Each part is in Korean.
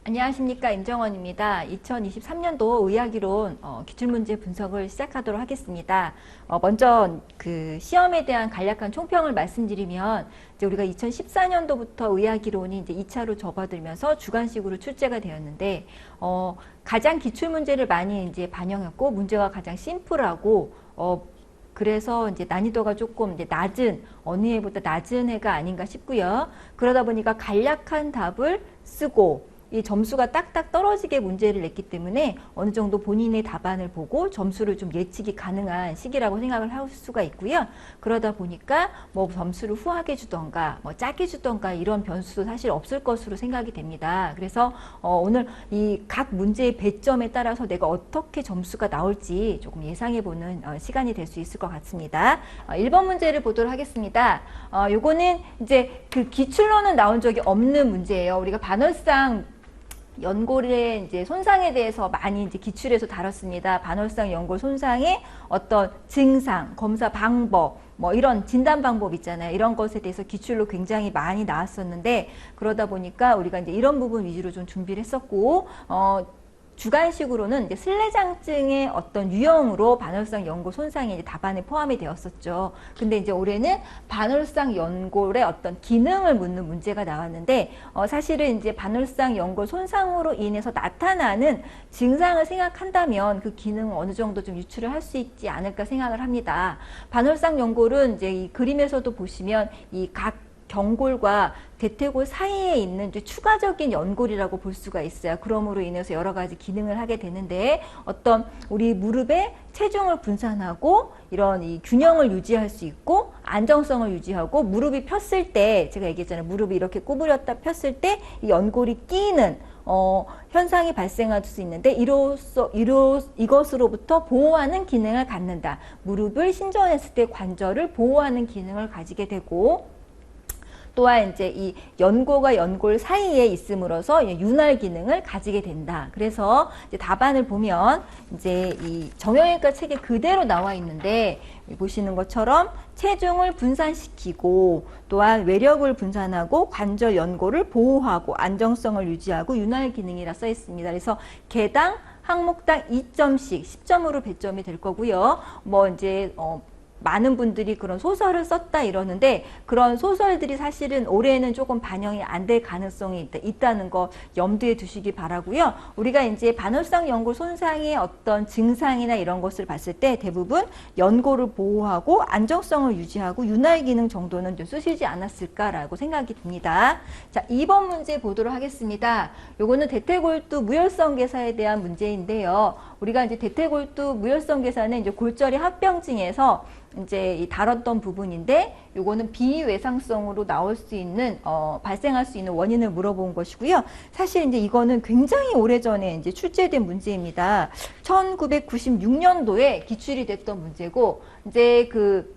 안녕하십니까, 임정원입니다. 2023년도 의학이론 기출문제 분석을 시작하도록 하겠습니다. 먼저 그 시험에 대한 간략한 총평을 말씀드리면, 이제 우리가 2014년도부터 의학이론이 이제 2차로 접어들면서 주관식으로 출제가 되었는데, 가장 기출문제를 많이 이제 반영했고, 문제가 가장 심플하고, 그래서 이제 난이도가 조금 이제 낮은, 어느 해보다 낮은 해가 아닌가 싶고요. 그러다 보니까 간략한 답을 쓰고, 이 점수가 딱딱 떨어지게 문제를 냈기 때문에 어느 정도 본인의 답안을 보고 점수를 좀 예측이 가능한 시기라고 생각을 할 수가 있고요. 그러다 보니까 뭐 점수를 후하게 주던가 뭐 작게 주던가 이런 변수도 사실 없을 것으로 생각이 됩니다. 그래서 오늘 이 각 문제의 배점에 따라서 내가 어떻게 점수가 나올지 조금 예상해보는 시간이 될 수 있을 것 같습니다. 1번 문제를 보도록 하겠습니다. 요거는 이제 그 기출로는 나온 적이 없는 문제예요. 우리가 반월상 연골의 이제 손상에 대해서 많이 이제 기출에서 다뤘습니다. 반월상 연골 손상의 어떤 증상, 검사 방법, 뭐 이런 진단 방법 있잖아요. 이런 것에 대해서 기출로 굉장히 많이 나왔었는데, 그러다 보니까 우리가 이제 이런 부분 위주로 좀 준비를 했었고, 주관식으로는 이제 슬레장증의 어떤 유형으로 반월상 연골 손상이 이제 답안에 포함이 되었었죠. 근데 이제 올해는 반월상 연골의 어떤 기능을 묻는 문제가 나왔는데, 사실은 이제 반월상 연골 손상으로 인해서 나타나는 증상을 생각한다면 그 기능을 어느 정도 좀 유출을 할 수 있지 않을까 생각을 합니다. 반월상 연골은 이제 이 그림에서도 보시면 이 각 경골과 대퇴골 사이에 있는 이제 추가적인 연골이라고 볼 수가 있어요. 그러므로 인해서 여러 가지 기능을 하게 되는데, 어떤 우리 무릎에 체중을 분산하고 이런 이 균형을 유지할 수 있고 안정성을 유지하고, 무릎이 폈을 때 제가 얘기했잖아요. 무릎이 이렇게 구부렸다 폈을 때 이 연골이 끼는 현상이 발생할 수 있는데, 이것으로부터 보호하는 기능을 갖는다. 무릎을 신전했을 때 관절을 보호하는 기능을 가지게 되고, 또한 이제 이 연골과 연골 사이에 있음으로써 윤활 기능을 가지게 된다. 그래서 이제 답안을 보면 이제 이 정형외과 책에 그대로 나와 있는데, 보시는 것처럼 체중을 분산시키고 또한 외력을 분산하고 관절 연골을 보호하고 안정성을 유지하고 윤활 기능이라 써 있습니다. 그래서 개당 항목당 2점씩 10점으로 배점이 될 거고요. 뭐 이제 많은 분들이 그런 소설을 썼다 이러는데, 그런 소설들이 사실은 올해는 조금 반영이 안 될 가능성이 있다는 거 염두에 두시기 바라고요. 우리가 이제 반월상 연골 손상의 어떤 증상이나 이런 것을 봤을 때 대부분 연골을 보호하고 안정성을 유지하고 윤활 기능 정도는 좀 쓰시지 않았을까라고 생각이 듭니다. 자, 2번 문제 보도록 하겠습니다. 요거는 대퇴골두 무혈성 괴사에 대한 문제인데요. 우리가 이제 대퇴골두 무혈성 괴사는 이제 골절의 합병증에서 이제 다뤘던 부분인데, 요거는 비외상성으로 나올 수 있는 발생할 수 있는 원인을 물어본 것이고요. 사실 이제 이거는 굉장히 오래전에 이제 출제된 문제입니다. 1996년도에 기출이 됐던 문제고, 이제 그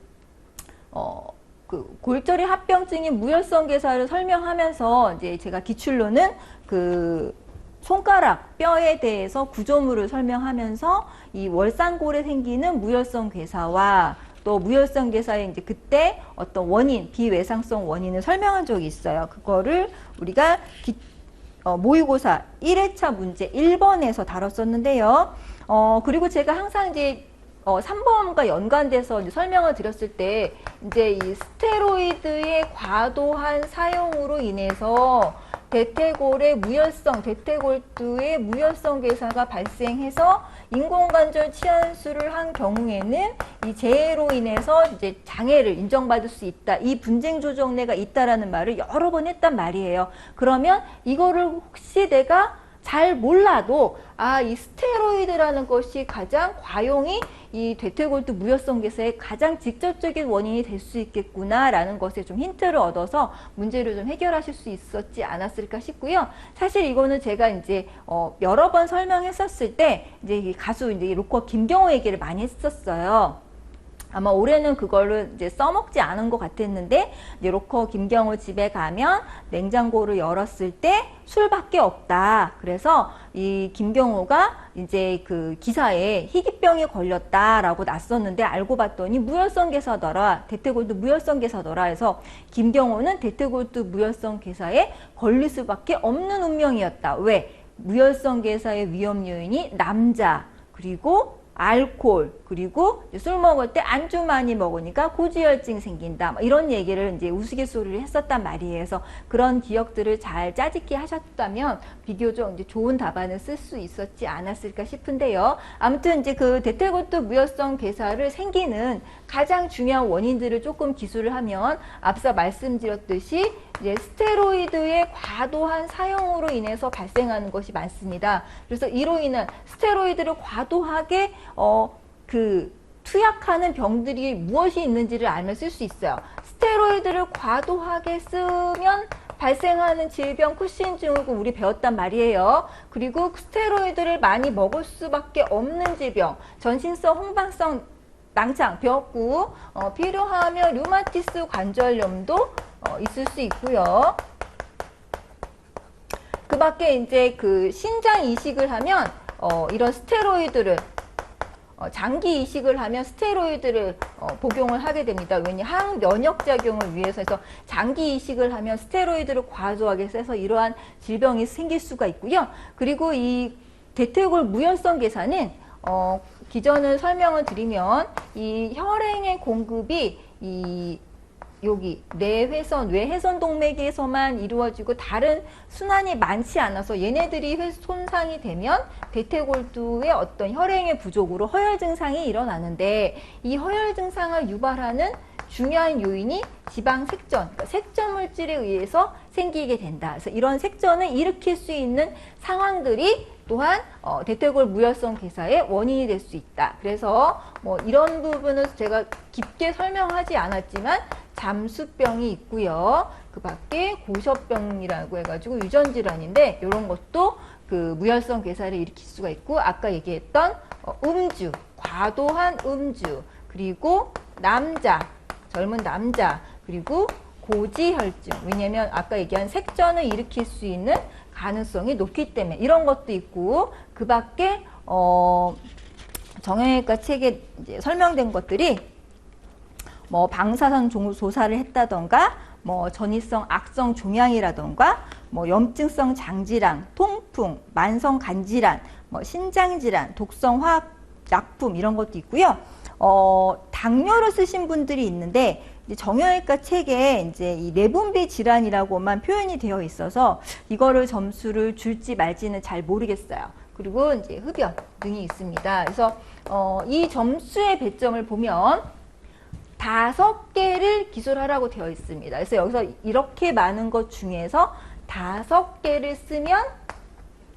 골절의 합병증인 무혈성 괴사를 설명하면서 이제 제가 기출로는 그 손가락 뼈에 대해서 구조물을 설명하면서 이 월상골에 생기는 무혈성 괴사와 또 무혈성 괴사의 이제 그때 어떤 원인, 비외상성 원인을 설명한 적이 있어요. 그거를 우리가 모의고사 1회차 문제 1번에서 다뤘었는데요. 그리고 제가 항상 이제 3번과 연관돼서 이제 설명을 드렸을 때, 이제 이 스테로이드의 과도한 사용으로 인해서 대퇴골의 무혈성, 대퇴골두의 무혈성 괴사가 발생해서 인공관절 치환수를 한 경우에는 이 재해로 인해서 이제 장애를 인정받을 수 있다. 이 분쟁 조정내가 있다라는 말을 여러 번 했단 말이에요. 그러면 이거를 혹시 내가 잘 몰라도 이 스테로이드라는 것이 가장 과용이 이 대퇴골두 무혈성 괴사의 가장 직접적인 원인이 될 수 있겠구나라는 것에 좀 힌트를 얻어서 문제를 좀 해결하실 수 있었지 않았을까 싶고요. 사실 이거는 제가 이제 여러 번 설명했었을 때 이제 가수 이제 로커 김경호 얘기를 많이 했었어요. 아마 올해는 그거를 이제 써먹지 않은 것 같았는데, 이제 로커 김경호 집에 가면 냉장고를 열었을 때 술밖에 없다. 그래서 이 김경호가 이제 그 기사에 희귀병에 걸렸다라고 났었는데, 알고 봤더니 무혈성 괴사더라. 대퇴골두 무혈성 괴사더라 해서 김경호는 대퇴골두 무혈성 괴사에 걸릴 수밖에 없는 운명이었다. 왜? 무혈성 괴사의 위험 요인이 남자, 그리고 알코올, 그리고 술 먹을 때 안주 많이 먹으니까 고지혈증 생긴다. 이런 얘기를 이제 우스갯소리를 했었단 말이에요. 그래서 그런 기억들을 잘 짜집기 하셨다면 비교적 이제 좋은 답안을 쓸 수 있었지 않았을까 싶은데요. 아무튼 이제 그 대퇴골두 무혈성 괴사를 생기는 가장 중요한 원인들을 조금 기술을 하면 앞서 말씀드렸듯이 이제 스테로이드의 과도한 사용으로 인해서 발생하는 것이 많습니다. 그래서 이로 인한 스테로이드를 과도하게 투약하는 병들이 무엇이 있는지를 알면 쓸 수 있어요. 스테로이드를 과도하게 쓰면 발생하는 질병 쿠신 증후군 우리 배웠단 말이에요. 그리고 스테로이드를 많이 먹을 수밖에 없는 질병, 전신성 홍반성 낭창, 벽구, 필요하면 류마티스 관절염도 있을 수 있고요. 그 밖에 이제 그 신장 이식을 하면 이런 스테로이드를 장기 이식을 하면 스테로이드를 복용을 하게 됩니다. 왜냐 항면역 작용을 위해서 해서 장기 이식을 하면 스테로이드를 과도하게 써서 이러한 질병이 생길 수가 있고요. 그리고 이 대퇴골 무혈성 괴사는 기전을 설명을 드리면 이 혈행의 공급이 이 여기 뇌회선 동맥에서만 이루어지고 다른 순환이 많지 않아서 얘네들이 손상이 되면 대퇴골두의 어떤 혈행의 부족으로 허혈 증상이 일어나는데 이 허혈 증상을 유발하는 중요한 요인이 지방 색전, 그러니까 색전 물질에 의해서 생기게 된다. 그래서 이런 색전을 일으킬 수 있는 상황들이 또한 대퇴골 무혈성 괴사의 원인이 될 수 있다. 그래서 뭐 이런 부분은 제가 깊게 설명하지 않았지만 잠수병이 있고요. 그 밖에 고셔병이라고 해가지고 유전질환인데 이런 것도 그 무혈성 괴사를 일으킬 수가 있고 아까 얘기했던 음주, 과도한 음주, 그리고 젊은 남자, 그리고 고지혈증. 왜냐면 아까 얘기한 색전을 일으킬 수 있는 가능성이 높기 때문에 이런 것도 있고 그 밖에 정형외과 책에 이제 설명된 것들이 뭐 방사선 조사를 했다던가 뭐 전이성 악성 종양이라던가 뭐 염증성 장질환, 통풍, 만성 간질환, 뭐 신장질환, 독성 화학 약품 이런 것도 있고요. 당뇨를 쓰신 분들이 있는데 이제 정형외과 책에 이제 이 내분비 질환이라고만 표현이 되어 있어서 이거를 점수를 줄지 말지는 잘 모르겠어요. 그리고 이제 흡연 등이 있습니다. 그래서 이 점수의 배점을 보면 5개를 기술하라고 되어 있습니다. 그래서 여기서 이렇게 많은 것 중에서 5개를 쓰면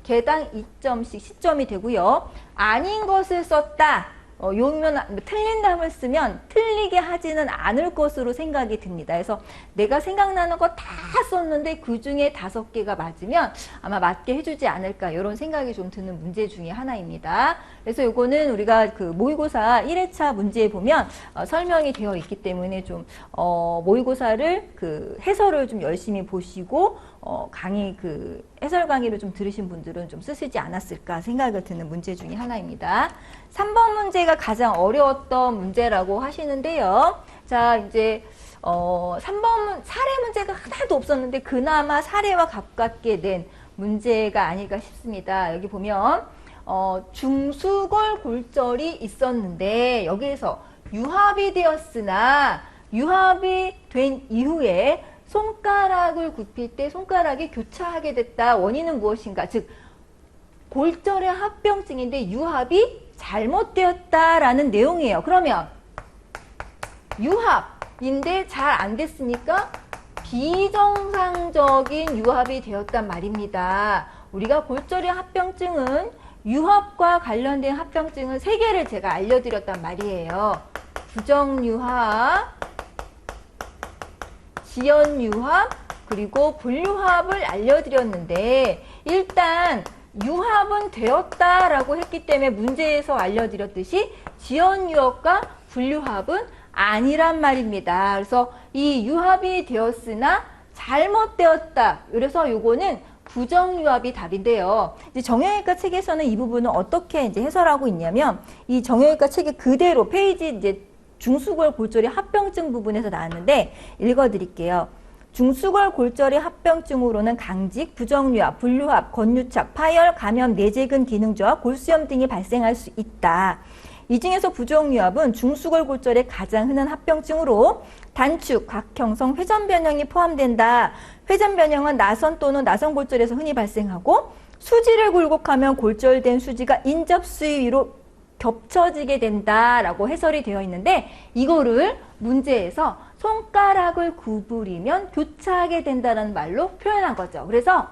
개당 2점씩 시점이 되고요. 아닌 것을 썼다. 요면 틀린 답을 쓰면 틀리게 하지는 않을 것으로 생각이 듭니다. 그래서 내가 생각나는 거 다 썼는데 그 중에 5개가 맞으면 아마 맞게 해주지 않을까 이런 생각이 좀 드는 문제 중에 하나입니다. 그래서 요거는 우리가 그 모의고사 1회차 문제에 보면 설명이 되어 있기 때문에 좀 모의고사를 그 해설을 좀 열심히 보시고 강의 그 해설 강의를 좀 들으신 분들은 좀 쓰시지 않았을까 생각이 드는 문제 중에 하나입니다. 3번 문제가 가장 어려웠던 문제라고 하시는데요. 자, 이제 3번 사례 문제가 하나도 없었는데 그나마 사례와 가깝게 낸 문제가 아닐까 싶습니다. 여기 보면 중수골 골절이 있었는데 여기에서 유합이 되었으나 유합이 된 이후에 손가락을 굽힐 때 손가락이 교차하게 됐다. 원인은 무엇인가? 즉 골절의 합병증인데 유합이 잘못되었다라는 내용이에요. 그러면 유합인데 잘 안 됐으니까 비정상적인 유합이 되었단 말입니다. 우리가 골절의 합병증은 유합과 관련된 합병증은 3개를 제가 알려드렸단 말이에요. 부정유합, 지연유합, 그리고 불유합을 알려드렸는데 일단 유합은 되었다라고 했기 때문에 문제에서 알려드렸듯이 지연유합과 불유합은 아니란 말입니다. 그래서 이 유합이 되었으나 잘못되었다. 그래서 요거는 부정유합이 답인데요. 이제 정형외과 책에서는 이 부분을 어떻게 이제 해설하고 있냐면 이 정형외과 책에 그대로 페이지 이제 중수골 골절의 합병증 부분에서 나왔는데 읽어드릴게요. 중수골 골절의 합병증으로는 강직, 부정유압, 분류압, 건유착, 파열, 감염, 내재근 기능저하, 골수염 등이 발생할 수 있다. 이 중에서 부정유압은 중수골 골절의 가장 흔한 합병증으로 단축, 각형성, 회전변형이 포함된다. 회전변형은 나선 또는 나선골절에서 흔히 발생하고 수지를 굴곡하면 골절된 수지가 인접수위 위로 겹쳐지게 된다라고 해설이 되어 있는데 이거를 문제에서 손가락을 구부리면 교차하게 된다는 말로 표현한 거죠. 그래서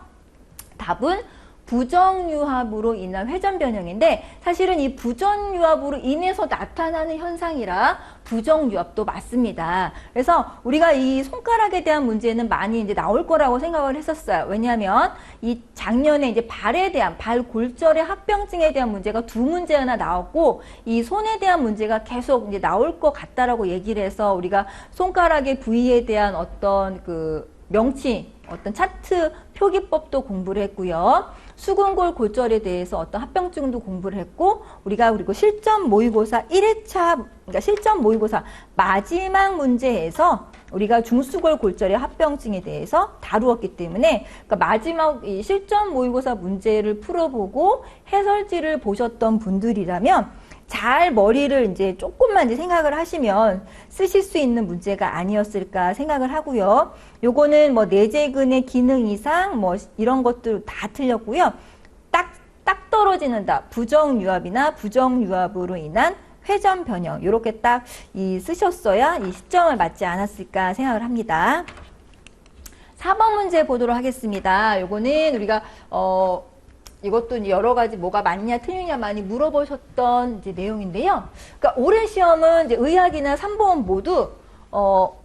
답은 부정유압으로 인한 회전변형인데 사실은 이 부정유압으로 인해서 나타나는 현상이라 부정유압도 맞습니다. 그래서 우리가 이 손가락에 대한 문제는 많이 이제 나올 거라고 생각을 했었어요. 왜냐하면 이 작년에 이제 발에 대한 발 골절의 합병증에 대한 문제가 2문제나 나왔고 이 손에 대한 문제가 계속 이제 나올 것 같다라고 얘기를 해서 우리가 손가락의 부위에 대한 어떤 그 명칭, 어떤 차트 표기법도 공부를 했고요. 수근골 골절에 대해서 어떤 합병증도 공부를 했고 우리가 그리고 실전 모의고사 1회차 그러니까 실전 모의고사 마지막 문제에서 우리가 중수골 골절의 합병증에 대해서 다루었기 때문에 그러니까 마지막 이 실전 모의고사 문제를 풀어보고 해설지를 보셨던 분들이라면 잘 머리를 이제 조금만 이제 생각을 하시면 쓰실 수 있는 문제가 아니었을까 생각을 하고요. 요거는 뭐 내재근의 기능 이상 뭐 이런 것들 다 틀렸고요. 딱 떨어지는다. 부정유압이나 부정유압으로 인한 회전 변형 이렇게 딱 쓰셨어야 이 시점을 맞지 않았을까 생각을 합니다. 4번 문제 보도록 하겠습니다. 요거는 우리가 이것도 여러 가지 뭐가 맞냐 틀리냐 많이 물어보셨던 이제 내용인데요. 그러니까 올해 시험은 이제 의학이나 3본 모두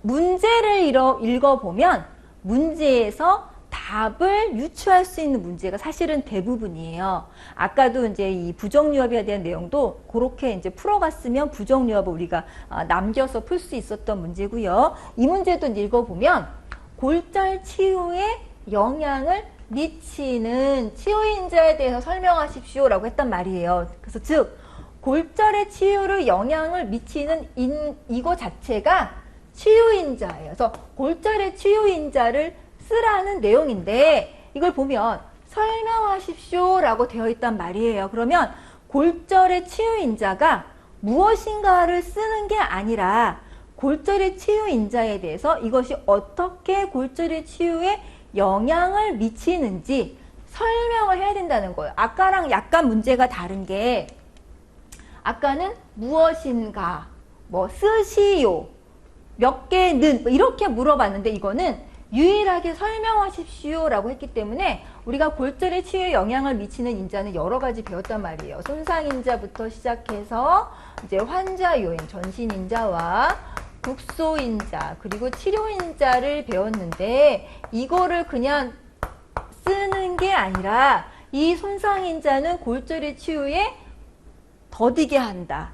문제를 읽어보면 문제에서 답을 유추할 수 있는 문제가 사실은 대부분이에요. 아까도 이제 이 부정유압에 대한 내용도 그렇게 이제 풀어갔으면 부정유압을 우리가 남겨서 풀 수 있었던 문제고요. 이 문제도 이제 읽어보면 골절 치유에 영향을 미치는 치유인자에 대해서 설명하십시오 라고 했단 말이에요. 그래서 즉 골절의 치유를 영향을 미치는 이거 자체가 치유인자예요. 그래서 골절의 치유인자를 쓰라는 내용인데 이걸 보면 설명하십시오 라고 되어 있단 말이에요. 그러면 골절의 치유인자가 무엇인가를 쓰는 게 아니라 골절의 치유인자에 대해서 이것이 어떻게 골절의 치유에 영향을 미치는지 설명을 해야 된다는 거예요. 아까랑 약간 문제가 다른 게 아까는 무엇인가, 뭐 쓰시오, 몇 개는 뭐 이렇게 물어봤는데 이거는 유일하게 설명하십시오 라고 했기 때문에 우리가 골절의 치유에 영향을 미치는 인자는 여러 가지 배웠단 말이에요. 손상인자부터 시작해서 이제 환자 요인, 전신인자와 국소인자 그리고 치료인자를 배웠는데 이거를 그냥 쓰는 게 아니라 이 손상인자는 골절의 치유에 더디게 한다.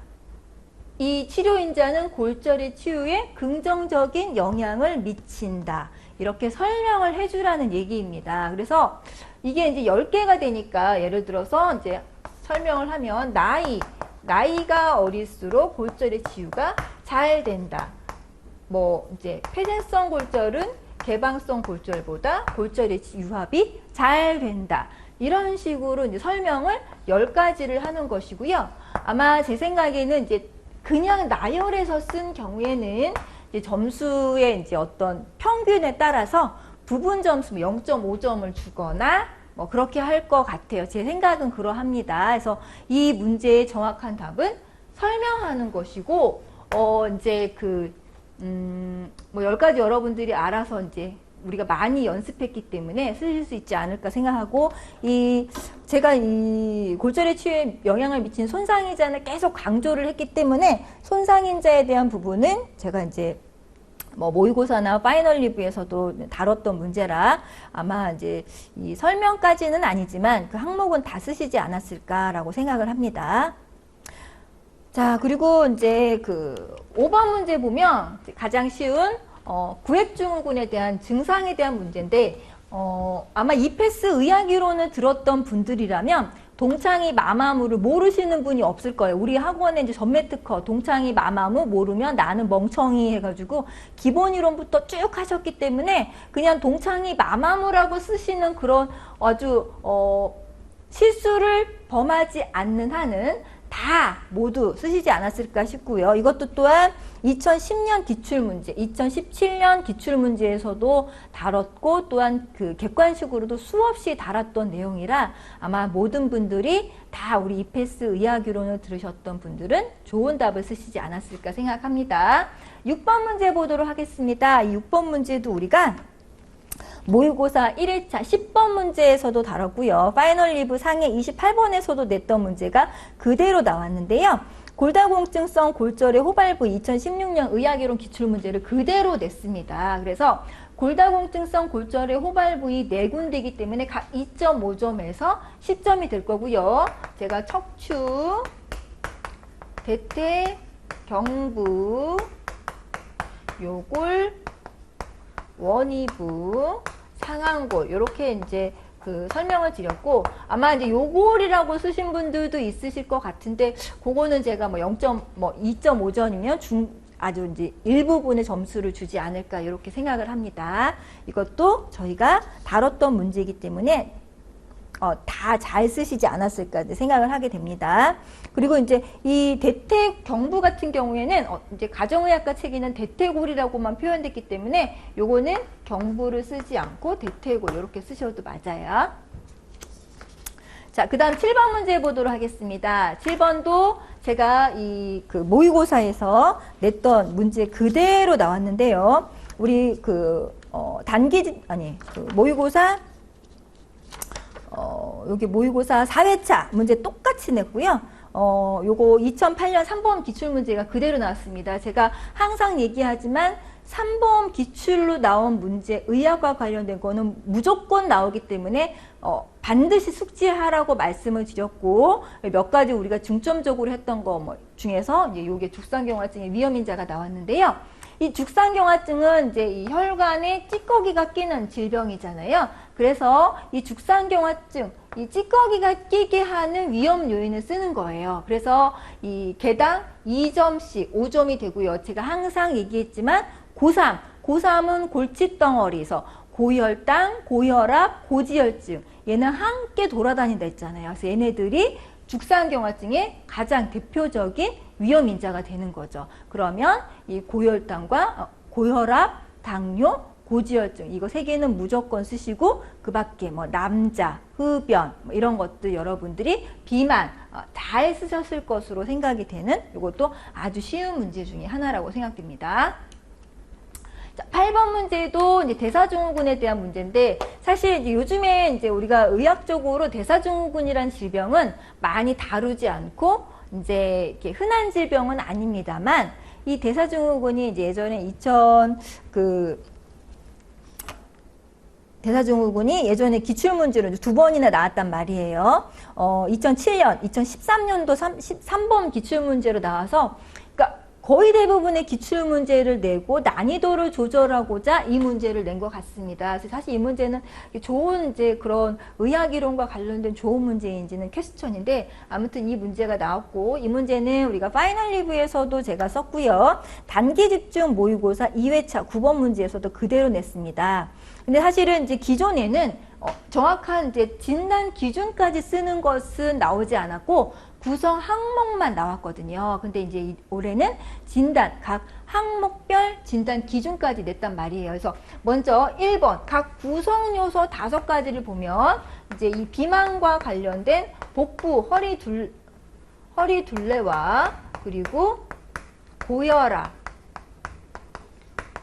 이 치료인자는 골절의 치유에 긍정적인 영향을 미친다. 이렇게 설명을 해주라는 얘기입니다. 그래서 이게 이제 10개가 되니까 예를 들어서 이제 설명을 하면 나이가 어릴수록 골절의 치유가 잘 된다. 뭐 이제 폐쇄성 골절은 개방성 골절보다 골절의 유합이 잘 된다. 이런 식으로 이제 설명을 10가지를 하는 것이고요. 아마 제 생각에는 이제 그냥 나열해서 쓴 경우에는 이제 점수의 이제 어떤 평균에 따라서 부분 점수 0.5점을 주거나 뭐 그렇게 할 것 같아요. 제 생각은 그러합니다. 그래서 이 문제의 정확한 답은 설명하는 것이고, 이제 뭐 10가지 여러분들이 알아서 이제 우리가 많이 연습했기 때문에 쓰실 수 있지 않을까 생각하고, 제가 이 골절의 치유에 영향을 미치는 손상인자를 계속 강조를 했기 때문에 손상인자에 대한 부분은 제가 이제 뭐 모의고사나 파이널 리뷰에서도 다뤘던 문제라 아마 이제 이 설명까지는 아니지만 그 항목은 다 쓰시지 않았을까라고 생각을 합니다. 자, 그리고 이제 5번 문제 보면 가장 쉬운 구획증후군에 대한 증상에 대한 문제인데 아마 이패스 의학이론을 들었던 분들이라면 동창이 마마무를 모르시는 분이 없을 거예요. 우리 학원에 이제 전매특허 동창이 마마무 모르면 나는 멍청이 해가지고 기본 이론부터 쭉 하셨기 때문에 그냥 동창이 마마무라고 쓰시는 그런 아주 실수를 범하지 않는 한은 다 모두 쓰시지 않았을까 싶고요. 이것도 또한 2010년 기출문제, 2017년 기출문제에서도 다뤘고 또한 그 객관식으로도 수없이 다뤘던 내용이라 아마 모든 분들이 다 우리 이패스 의학이론을 들으셨던 분들은 좋은 답을 쓰시지 않았을까 생각합니다. 6번 문제 보도록 하겠습니다. 이 6번 문제도 우리가 모의고사 1회차 10번 문제에서도 다뤘고요. 파이널 리뷰 상해 28번에서도 냈던 문제가 그대로 나왔는데요. 골다공증성 골절의 호발부 2016년 의학이론 기출문제를 그대로 냈습니다. 그래서 골다공증성 골절의 호발부위 4군데이기 때문에 각 2.5점에서 10점이 될 거고요. 제가 척추, 대퇴, 경부, 요골, 원위부, 상완골 이렇게 이제 그 설명을 드렸고 아마 이제 요골이라고 쓰신 분들도 있으실 것 같은데 그거는 제가 뭐 2.5점이면 아주 이제 일부분의 점수를 주지 않을까 이렇게 생각을 합니다. 이것도 저희가 다뤘던 문제이기 때문에 다 잘 쓰시지 않았을까 생각을 하게 됩니다. 그리고 이제 이 대퇴 경부 같은 경우에는 이제 가정의학과 책에는 대퇴골이라고만 표현됐기 때문에 요거는 경부를 쓰지 않고 대퇴골 이렇게 쓰셔도 맞아요. 자, 그 다음 7번 문제 보도록 하겠습니다. 7번도 제가 이 그 모의고사에서 냈던 문제 그대로 나왔는데요. 우리 그 모의고사 여기 모의고사 4회차 문제 똑같이 냈고요. 요거 2008년 3번 기출문제가 그대로 나왔습니다. 제가 항상 얘기하지만 3번 기출로 나온 문제, 의학과 관련된 거는 무조건 나오기 때문에 반드시 숙지하라고 말씀을 드렸고 몇 가지 우리가 중점적으로 했던 거 중에서 이제 요게 죽상경화증의 위험인자가 나왔는데요. 이 죽상경화증은 이제 이 혈관에 찌꺼기가 끼는 질병이잖아요. 그래서 이 죽상경화증, 이 찌꺼기가 끼게 하는 위험 요인을 쓰는 거예요. 그래서 이 개당 2점씩 5점이 되고요. 제가 항상 얘기했지만 고3은 골칫덩어리에서 고혈당, 고혈압, 고지혈증 얘는 함께 돌아다닌다 했잖아요. 그래서 얘네들이 죽상경화증의 가장 대표적인 위험인자가 되는 거죠. 그러면 이 고혈당과 고혈압, 당뇨, 고지혈증 이거 3개는 무조건 쓰시고 그 밖에 뭐 남자, 흡연 이런 것도 여러분들이 비만 잘 쓰셨을 것으로 생각이 되는 이것도 아주 쉬운 문제 중에 하나라고 생각됩니다. 자, 8번 문제도 이제 대사증후군에 대한 문제인데 사실 이제 요즘에 이제 우리가 의학적으로 대사증후군이라는 질병은 많이 다루지 않고 이제 이렇게 흔한 질병은 아닙니다만 이 대사증후군이 이제 예전에 대사증후군이 예전에 기출문제로 2번이나 나왔단 말이에요. 2007년, 2013년도 3번 기출문제로 나와서 그러니까 거의 대부분의 기출문제를 내고 난이도를 조절하고자 이 문제를 낸 것 같습니다. 그래서 사실 이 문제는 좋은 이제 그런 의학이론과 관련된 좋은 문제인지는 퀘스천인데 아무튼 이 문제가 나왔고 이 문제는 우리가 파이널 리뷰에서도 제가 썼고요. 단기집중 모의고사 2회차 9번 문제에서도 그대로 냈습니다. 근데 사실은 이제 기존에는 정확한 이제 진단 기준까지 쓰는 것은 나오지 않았고 구성 항목만 나왔거든요. 근데 이제 올해는 진단, 각 항목별 진단 기준까지 냈단 말이에요. 그래서 먼저 1번, 각 구성 요소 5가지를 보면 이제 이 비만과 관련된 복부, 허리 둘레와 그리고 고혈압,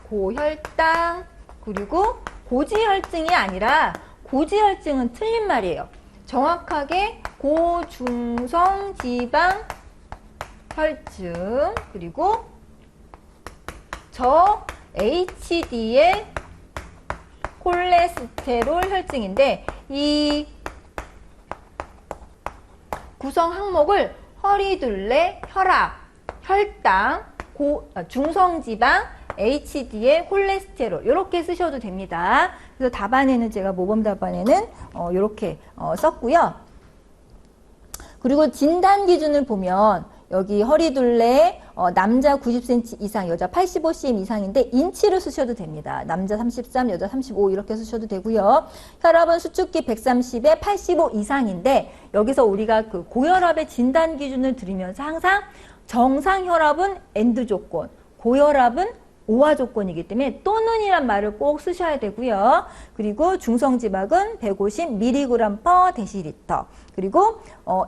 고혈당, 그리고 고지혈증이 아니라 고지혈증은 틀린 말이에요. 정확하게 고중성 지방 혈증 그리고 저 HDL 콜레스테롤 혈증인데 이 구성 항목을 허리둘레, 혈압, 혈당, 중성지방, HDL, 콜레스테롤 이렇게 쓰셔도 됩니다. 그래서 답안에는 제가 모범 답안에는 이렇게 썼고요. 그리고 진단 기준을 보면 여기 허리둘레 남자 90cm 이상, 여자 85cm 이상인데 인치를 쓰셔도 됩니다. 남자 33, 여자 35 이렇게 쓰셔도 되고요. 혈압은 수축기 130에 85 이상인데 여기서 우리가 그 고혈압의 진단 기준을 들으면서 항상 정상 혈압은 엔드 조건, 고혈압은 오화 조건이기 때문에 또는이란 말을 꼭 쓰셔야 되고요. 그리고 중성지방은 150mg/dL. 그리고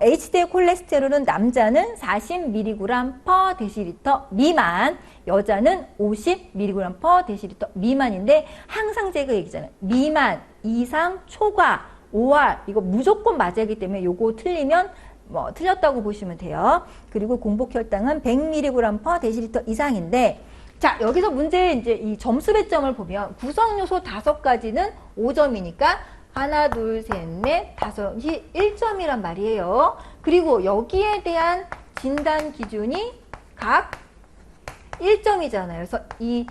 HDL 콜레스테롤은 남자는 40mg/dL 미만, 여자는 50mg/dL 미만인데 항상 제가 얘기잖아요. 미만, 이상, 초과, 오화 이거 무조건 맞아야 하기 때문에 요거 틀리면 틀렸다고 보시면 돼요. 그리고 공복혈당은 100mg/dL 이상인데 자, 여기서 문제 이제 이 점수 배점을 보면 구성 요소 5가지는 5점이니까 하나, 둘, 셋, 넷, 다섯이 1점이란 말이에요. 그리고 여기에 대한 진단 기준이 각 1점이잖아요. 그래서 이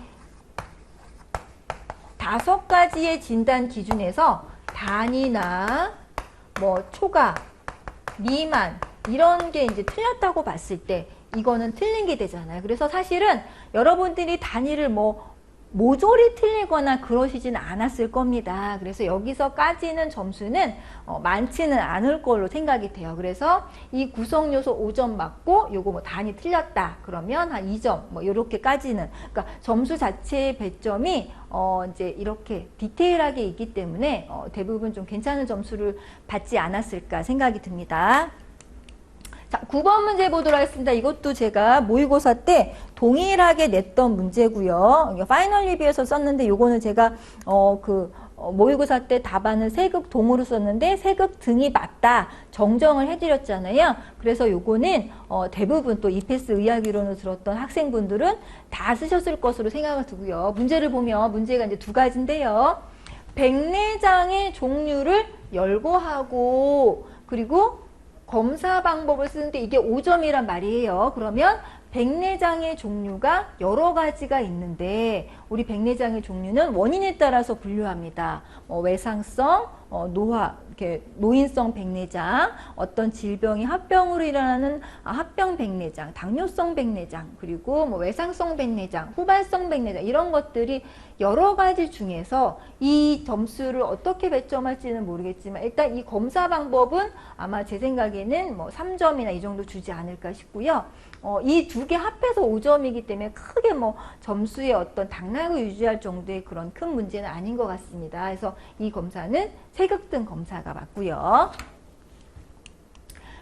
5가지의 진단 기준에서 단위나 뭐 초과, 미만 이런 게 이제 틀렸다고 봤을 때 이거는 틀린 게 되잖아요. 그래서 사실은 여러분들이 단위를 모조리 틀리거나 그러시진 않았을 겁니다. 그래서 여기서까지는 점수는 많지는 않을 걸로 생각이 돼요. 그래서 이 구성 요소 5점 맞고 요거 단위 틀렸다 그러면 한 2점 요렇게까지는, 그러니까 점수 자체의 배점이 이제 이렇게 디테일하게 있기 때문에 대부분 좀 괜찮은 점수를 받지 않았을까 생각이 듭니다. 자, 9번 문제 보도록 하겠습니다. 이것도 제가 모의고사 때 동일하게 냈던 문제고요. 파이널 리뷰에서 썼는데 요거는 제가 모의고사 때 답안을 세극 동으로 썼는데 세극 등이 맞다 정정을 해드렸잖아요. 그래서 요거는 대부분 또 이패스 의학이론을 들었던 학생분들은 다 쓰셨을 것으로 생각을 두고요. 문제를 보면 문제가 이제 2가지인데요. 백내장의 종류를 열거하고 그리고 검사 방법을 쓰는데 이게 5점이란 말이에요. 그러면 백내장의 종류가 여러 가지가 있는데 우리 백내장의 종류는 원인에 따라서 분류합니다. 외상성, 노인성 백내장, 어떤 질병이 합병으로 일어나는 합병 백내장, 당뇨성 백내장, 그리고 외상성 백내장, 후발성 백내장 이런 것들이 여러 가지 중에서 이 점수를 어떻게 배점할지는 모르겠지만 일단 이 검사 방법은 아마 제 생각에는 3점이나 이 정도 주지 않을까 싶고요. 이 2개 합해서 5점이기 때문에 크게 점수의 어떤 당락을 유지할 정도의 그런 큰 문제는 아닌 것 같습니다. 그래서 이 검사는 세극등 검사가 맞고요.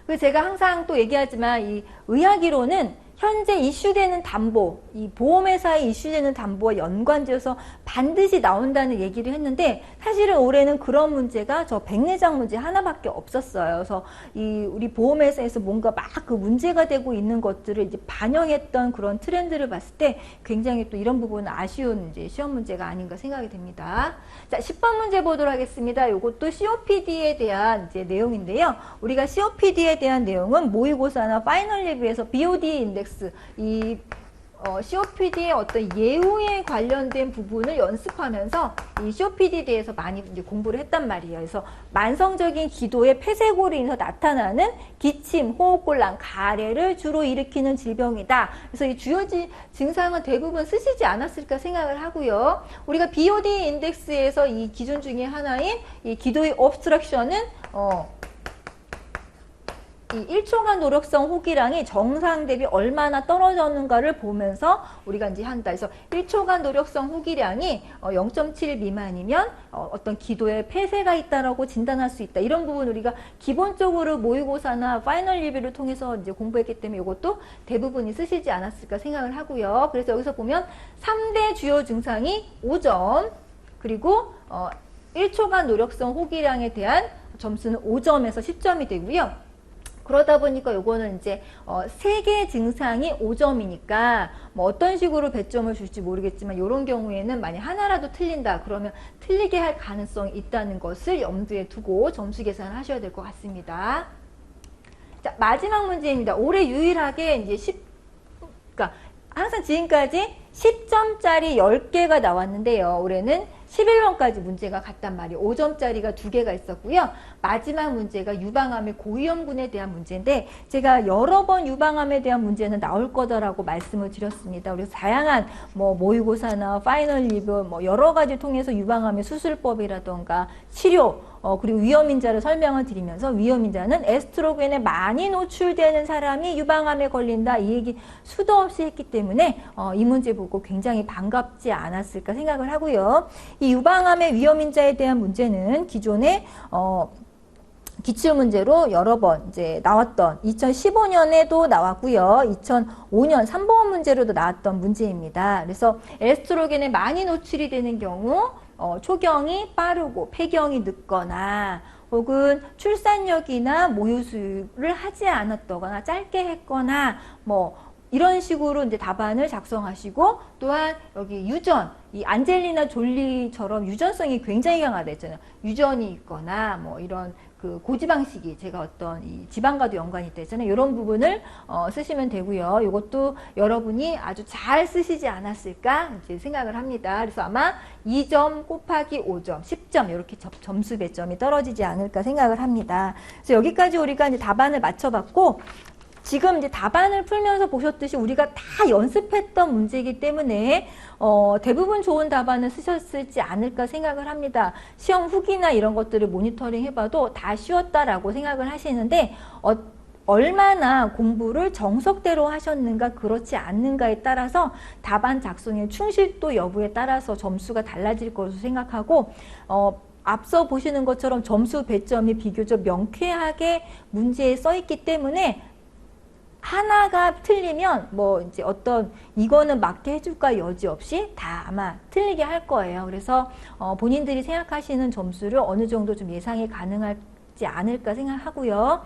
그리고 제가 항상 또 얘기하지만 이 의학이론은 현재 이슈되는 담보, 이 보험회사에 이슈되는 담보와 연관지어서 반드시 나온다는 얘기를 했는데 사실은 올해는 그런 문제가 저 백내장 문제 하나밖에 없었어요. 그래서 우리 보험회사에서 뭔가 막 그 문제가 되고 있는 것들을 이제 반영했던 그런 트렌드를 봤을 때 굉장히 또 이런 부분은 아쉬운 이제 시험 문제가 아닌가 생각이 됩니다. 자, 10번 문제 보도록 하겠습니다. 이것도 COPD에 대한 이제 내용인데요. 우리가 COPD에 대한 내용은 모의고사나 파이널 리뷰에서 BOD 인덱스 이 COPD의 어떤 예후에 관련된 부분을 연습하면서 이 COPD에 대해서 많이 이제 공부를 했단 말이에요. 그래서 만성적인 기도의 폐쇄골로 인해서 나타나는 기침, 호흡곤란, 가래를 주로 일으키는 질병이다. 그래서 이 주요 증상은 대부분 쓰시지 않았을까 생각을 하고요. 우리가 BOD 인덱스에서 이 기준 중에 하나인 이 기도의 obstruction은 이 1초간 노력성 호기량이 정상 대비 얼마나 떨어졌는가를 보면서 우리가 이제 한다. 그래서 1초간 노력성 호기량이 0.7 미만이면 어떤 기도에 폐쇄가 있다라고 진단할 수 있다. 이런 부분 우리가 기본적으로 모의고사나 파이널 리뷰를 통해서 이제 공부했기 때문에 이것도 대부분이 쓰시지 않았을까 생각을 하고요. 그래서 여기서 보면 3대 주요 증상이 5점, 그리고 1초간 노력성 호기량에 대한 점수는 5점에서 10점이 되고요. 그러다 보니까 요거는 이제 3개 증상이 5점이니까 어떤 식으로 배점을 줄지 모르겠지만 이런 경우에는 만약 하나라도 틀린다 그러면 틀리게 할 가능성이 있다는 것을 염두에 두고 점수 계산을 하셔야 될 것 같습니다. 자, 마지막 문제입니다. 올해 유일하게 이제 그러니까 항상 지금까지 10점짜리 10개가 나왔는데요. 올해는 11번까지 문제가 갔단 말이에요. 5점짜리가 2개가 있었고요. 마지막 문제가 유방암의 고위험군에 대한 문제인데 제가 여러 번 유방암에 대한 문제는 나올 거다라고 말씀을 드렸습니다. 그래서 다양한 뭐 모의고사나 파이널 리뷰 뭐 여러 가지 통해서 유방암의 수술법이라던가 치료 그리고 위험인자를 설명을 드리면서 위험인자는 에스트로겐에 많이 노출되는 사람이 유방암에 걸린다 이 얘기 수도 없이 했기 때문에 이 문제 보고 굉장히 반갑지 않았을까 생각을 하고요. 이 유방암의 위험인자에 대한 문제는 기존에 기출문제로 여러 번 이제 나왔던 2015년에도 나왔고요. 2005년 3번 문제로도 나왔던 문제입니다. 그래서 에스트로겐에 많이 노출이 되는 경우 초경이 빠르고 폐경이 늦거나 혹은 출산력이나 모유 수유를 하지 않았거나 짧게 했거나 뭐 이런 식으로 이제 답안을 작성하시고 또한 여기 유전, 이 안젤리나 졸리처럼 유전성이 굉장히 강하다 했잖아요. 유전이 있거나 뭐 이런 그 고지방식이 제가 어떤 이 지방과도 연관이 있다 했잖아요. 이런 부분을 쓰시면 되고요. 이것도 여러분이 아주 잘 쓰시지 않았을까 이제 생각을 합니다. 그래서 아마 2점 곱하기 5점, 10점 이렇게 점수 배점이 떨어지지 않을까 생각을 합니다. 그래서 여기까지 우리가 이제 답안을 맞춰봤고 지금 이제 답안을 풀면서 보셨듯이 우리가 다 연습했던 문제이기 때문에 대부분 좋은 답안을 쓰셨을지 않을까 생각을 합니다. 시험 후기나 이런 것들을 모니터링 해봐도 다 쉬웠다라고 생각을 하시는데 얼마나 공부를 정석대로 하셨는가 그렇지 않는가에 따라서 답안 작성의 충실도 여부에 따라서 점수가 달라질 것으로 생각하고 앞서 보시는 것처럼 점수 배점이 비교적 명쾌하게 문제에 써 있기 때문에 하나가 틀리면 뭐 이제 어떤 이거는 맞게 해줄까 여지없이 다 아마 틀리게 할 거예요. 그래서 본인들이 생각하시는 점수를 어느 정도 좀 예상이 가능하지 않을까 생각하고요.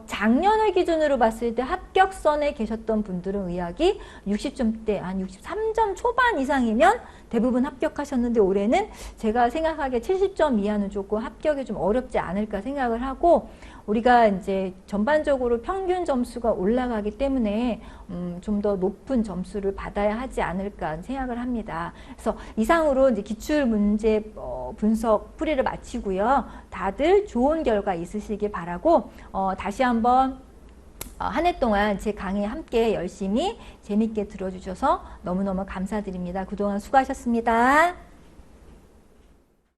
작년을 기준으로 봤을 때 합격선에 계셨던 분들은 의학이 60점대 한 63점 초반 이상이면 대부분 합격하셨는데 올해는 제가 생각하기에 70점 이하는 조금 합격이 좀 어렵지 않을까 생각을 하고 우리가 이제 전반적으로 평균 점수가 올라가기 때문에 좀 더 높은 점수를 받아야 하지 않을까 생각을 합니다. 그래서 이상으로 이제 기출 문제 분석 풀이를 마치고요. 다들 좋은 결과 있으시길 바라고 다시 한번 한 해 동안 제 강의 함께 열심히 재밌게 들어주셔서 너무너무 감사드립니다. 그동안 수고하셨습니다.